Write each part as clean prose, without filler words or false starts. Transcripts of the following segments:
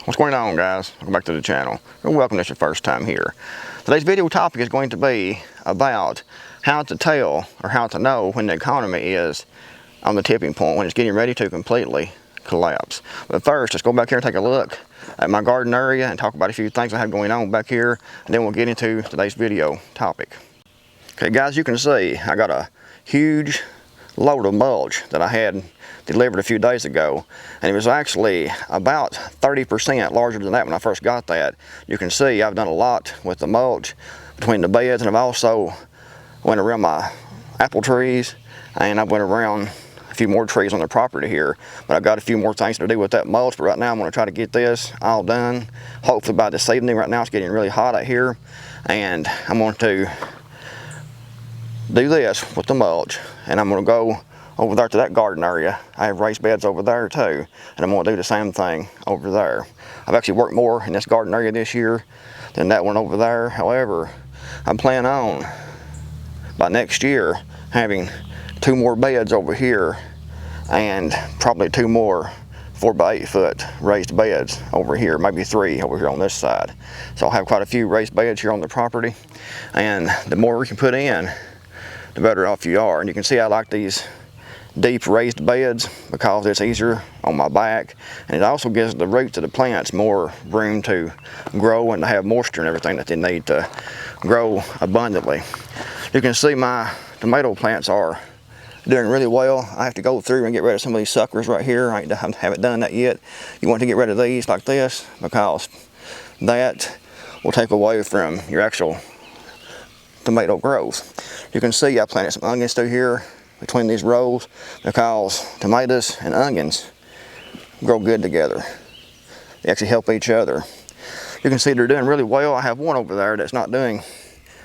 What's going on, guys? Welcome back to the channel, and welcome if it's your first time here. Today's video topic is going to be about how to tell or how to know when the economy is on the tipping point, when it's getting ready to completely collapse. But first, let's go back here and take a look at my garden area and talk about a few things I have going on back here, and then we'll get into today's video topic. Okay, guys, you can see I got a huge load of mulch that I had delivered a few days ago, and it was actually about 30% larger than that when I first got that. You can see I've done a lot with the mulch between the beds, and I've also went around my apple trees, and I went around a few more trees on the property here. But I've got a few more things to do with that mulch, but right now I'm going to try to get this all done hopefully by this evening. Right now it's getting really hot out here, and I'm going to do this with the mulch, and I'm going to go over there to that garden area. I have raised beds over there too, and I'm going to do the same thing over there. I've actually worked more in this garden area this year than that one over there. However, I'm planning on by next year having 2 more beds over here and probably 2 more 4 by 8 foot raised beds over here, maybe 3 over here on this side. So I'll have quite a few raised beds here on the property, and the more we can put in, the better off you are. And you can see I like these deep raised beds because it's easier on my back, and it also gives the roots of the plants more room to grow and to have moisture and everything that they need to grow abundantly. You can see my tomato plants are doing really well. I have to go through and get rid of some of these suckers right here. I haven't done that yet. You want to get rid of these like this because that will take away from your actual tomato growth. You can see I planted some onions through here between these rows because tomatoes and onions grow good together. They actually help each other. You can see they're doing really well. I have one over there that's not doing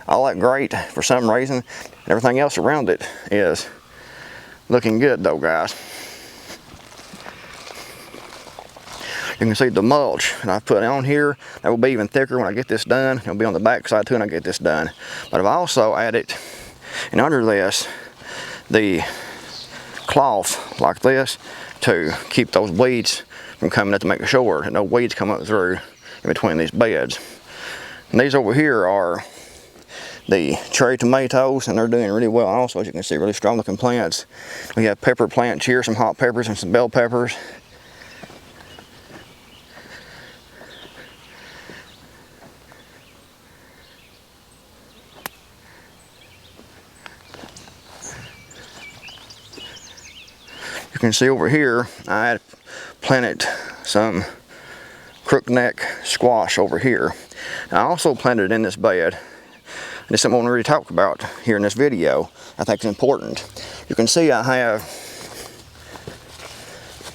all that great for some reason, and everything else around it is looking good though, guys. You can see the mulch that I've put on here. That will be even thicker when I get this done. It'll be on the back side too when I get this done. But I've also added, and under this, the cloth like this to keep those weeds from coming up, to make sure that no weeds come up through in between these beds. And these over here are the cherry tomatoes, and they're doing really well also. As you can see, really strong looking plants. We have pepper plants here, some hot peppers and some bell peppers. You can see over here, I had planted some crookneck squash over here. I also planted it in this bed. And it's something I want to really talk about here in this video. I think it's important. You can see I have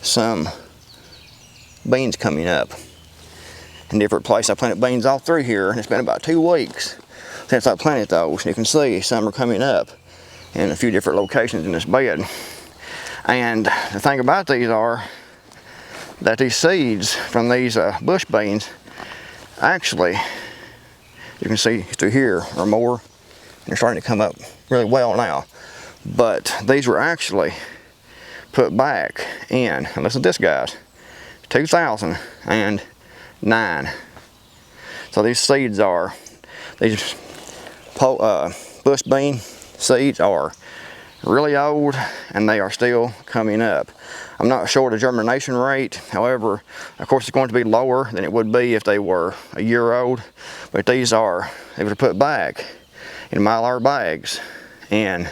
some beans coming up in different places. I planted beans all through here, and it's been about 2 weeks since I planted those. And you can see some are coming up in a few different locations in this bed. And the thing about these are that these seeds from these bush beans, actually, you can see through here or more, and they're starting to come up really well now. But these were actually put back in, and listen to this, guys, 2009. So these seeds are, these bush bean seeds are really old, and they are still coming up. I'm not sure the germination rate. However, of course, it's going to be lower than it would be if they were a year old. But these were put back in Mylar bags in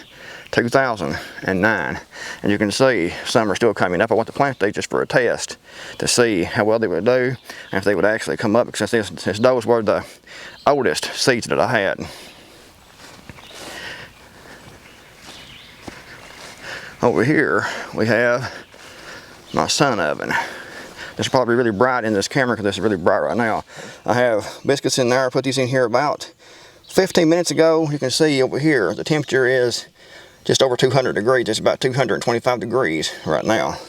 2009. And you can see some are still coming up. I want to plant these just for a test to see how well they would do and if they would actually come up, because since those were the oldest seeds that I had. Over here we have my sun oven. This is probably really bright in this camera because this is really bright right now. I have biscuits in there. I put these in here about 15 minutes ago. You can see over here the temperature is just over 200 degrees. It's about 225 degrees right now.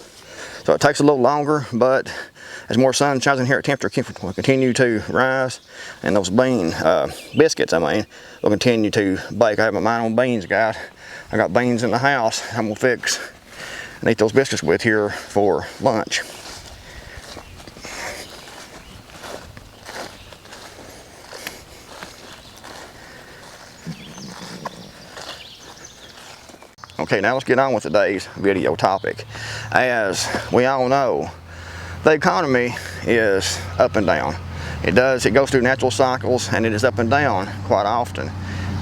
So it takes a little longer, but as more sun shines in here, temperature will continue to rise, and those biscuits, will continue to bake. I have my mind on beans, guys. I got beans in the house I'm gonna fix and eat those biscuits with here for lunch. Okay, now let's get on with today's video topic. As we all know, the economy is up and down. It goes through natural cycles, and it is up and down quite often.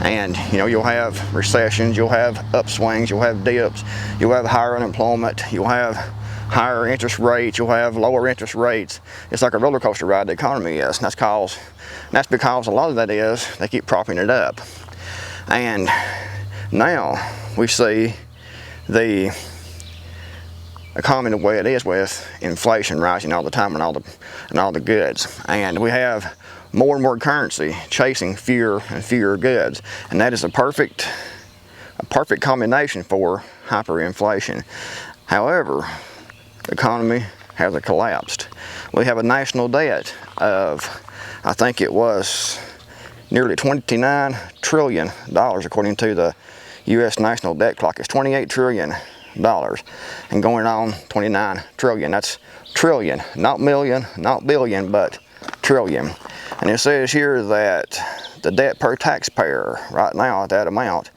And you know, you'll have recessions, you'll have upswings, you'll have dips, you'll have higher unemployment, you'll have higher interest rates, you'll have lower interest rates. It's like a roller coaster ride, the economy is. And that's because a lot of that is they keep propping it up. And now we see the economy the way it is, with inflation rising all the time and all the goods. And we have more and more currency chasing fewer and fewer goods. And that is a perfect combination for hyperinflation. However, the economy has collapsed. We have a national debt of, I think it was nearly $29 trillion, according to the U.S. national debt clock. It's $28 trillion and going on 29 trillion. That's trillion, not million, not billion, but trillion. And it says here that the debt per taxpayer right now at that amount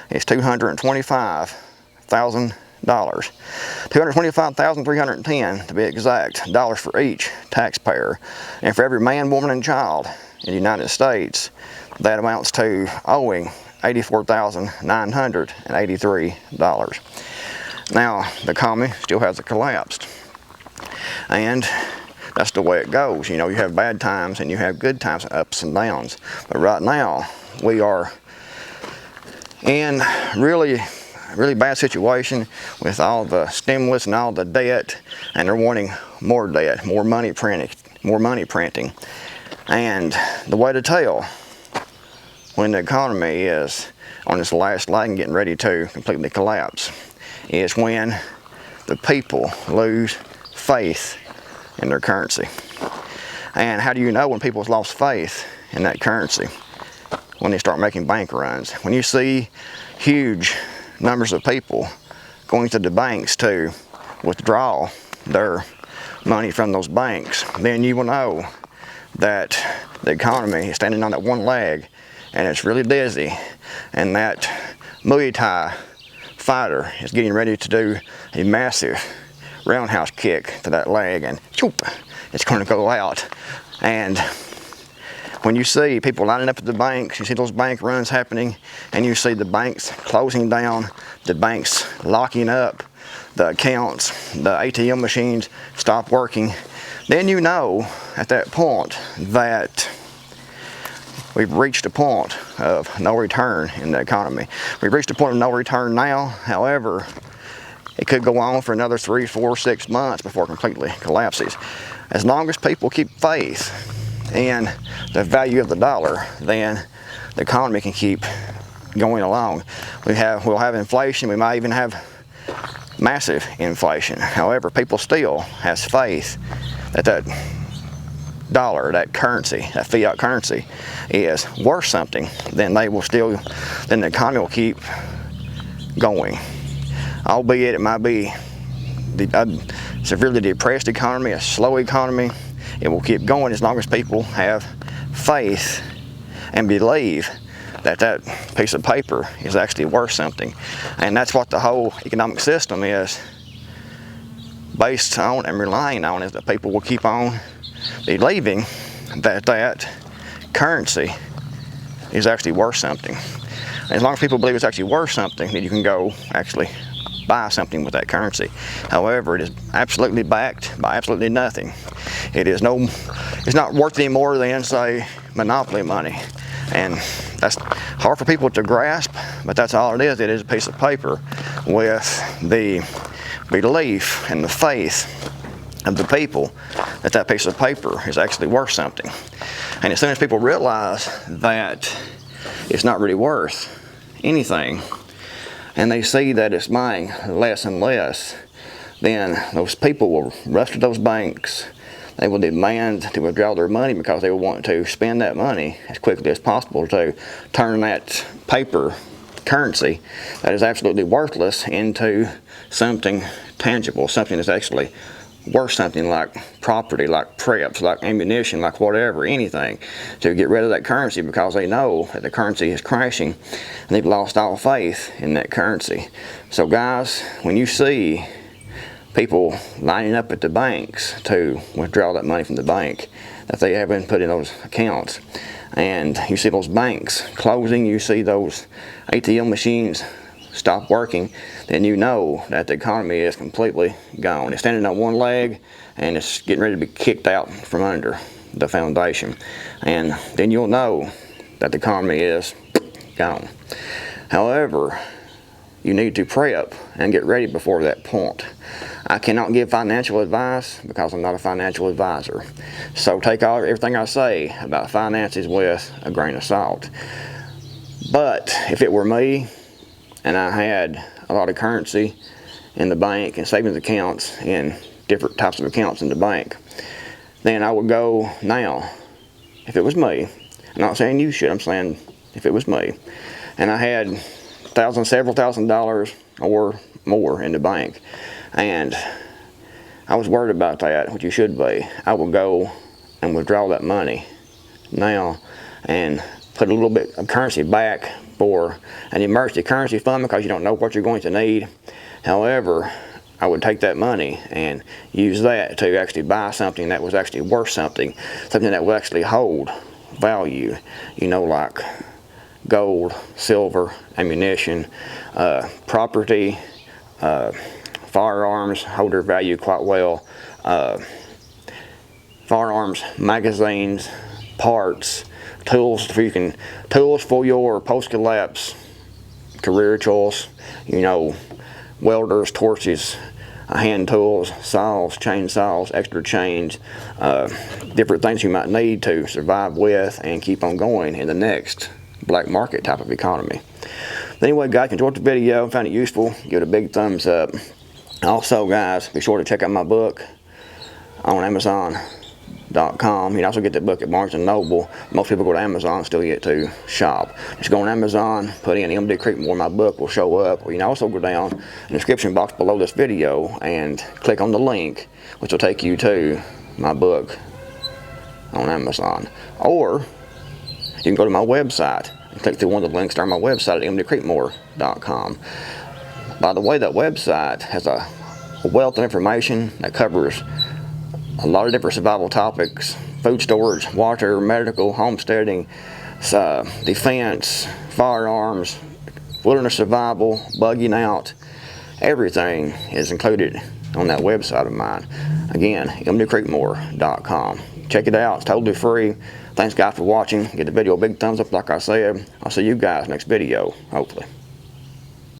is $225,000. $225,310 to be exact, dollars for each taxpayer. And for every man, woman, and child in the United States, that amounts to owing $84,983. Now, the economy still hasn't collapsed. And that's the way it goes. You know, you have bad times and you have good times, ups and downs. But right now, we are in really bad situation with all the stimulus and all the debt, and they're wanting more debt, more money printing. And the way to tell when the economy is on its last leg and getting ready to completely collapse is when the people lose faith in their currency. And how do you know when people have lost faith in that currency? When they start making bank runs. When you see huge numbers of people going to the banks to withdraw their money from those banks, then you will know that the economy is standing on that one leg and it's really dizzy, and that Muay Thai fighter is getting ready to do a massive roundhouse kick to that leg, and choop, it's going to go out. And when you see people lining up at the banks, you see those bank runs happening, and you see the banks closing down, the banks locking up, the accounts, the ATM machines stop working, then you know at that point that we've reached a point of no return in the economy. We've reached a point of no return now. However, it could go on for another 3, 4, 6 months before it completely collapses. As long as people keep faith in the value of the dollar, then the economy can keep going along. We'll have inflation. We might even have massive inflation. However, people still has faith that that dollar, that currency, that fiat currency, is worth something. Then the economy will keep going. Albeit it might be a severely depressed economy, a slow economy, it will keep going as long as people have faith and believe that that piece of paper is actually worth something. And that's what the whole economic system is based on and relying on, is that people will keep on believing that that currency is actually worth something. And as long as people believe it's actually worth something, then you can go actually buy something with that currency. However, it is absolutely backed by absolutely nothing. It's not worth any more than, say, monopoly money. And that's hard for people to grasp, but that's all it is. It is a piece of paper with the belief and the faith of the people that that piece of paper is actually worth something. And as soon as people realize that it's not really worth anything, and they see that it's buying less and less, then those people will rush to those banks. They will demand to withdraw their money because they will want to spend that money as quickly as possible to turn that paper currency that is absolutely worthless into something tangible, something that's actually worth something like property, like preps, like ammunition, like whatever, anything, to get rid of that currency because they know that the currency is crashing and they've lost all faith in that currency. So guys, when you see people lining up at the banks to withdraw that money from the bank that they haven't put in those accounts, and you see those banks closing, you see those ATM machines stop working, then you know that the economy is completely gone. It's standing on one leg and it's getting ready to be kicked out from under the foundation. And then you'll know that the economy is gone. However, you need to prep and get ready before that point. I cannot give financial advice because I'm not a financial advisor. So take everything I say about finances with a grain of salt. But if it were me, and I had a lot of currency in the bank and savings accounts in different types of accounts in the bank, then I would go now, if it was me. I'm not saying you should, I'm saying if it was me, and I had several thousand dollars or more in the bank, and I was worried about that, which you should be, I would go and withdraw that money now and put a little bit of currency back for an emergency currency fund because you don't know what you're going to need. However, I would take that money and use that to actually buy something that was actually worth something that would actually hold value, you know, like gold, silver, ammunition, property, firearms hold their value quite well, firearms, magazines, parts, tools for your post-collapse career choice, you know, welders, torches, hand tools, saws, chainsaws, extra chains, different things you might need to survive with and keep on going in the next black market type of economy. But anyway, guys, if you enjoyed the video, found it useful, give it a big thumbs up. Also, guys, be sure to check out my book on Amazon.com. You can also get the book at Barnes & Noble. Most people go to Amazon still yet to shop. Just go on Amazon, put in MD Creekmore, my book will show up. Or you can also go down in the description box below this video and click on the link, which will take you to my book on Amazon. Or you can go to my website and click through one of the links on my website at mdcreekmore.com. By the way, that website has a wealth of information that covers a lot of different survival topics: food storage, water, medical, homesteading, defense, firearms, wilderness survival, bugging out. Everything is included on that website of mine. Again, mdcreekmore.com. Check it out, it's totally free. Thanks guys for watching. Give the video a big thumbs up like I said. I'll see you guys next video, hopefully.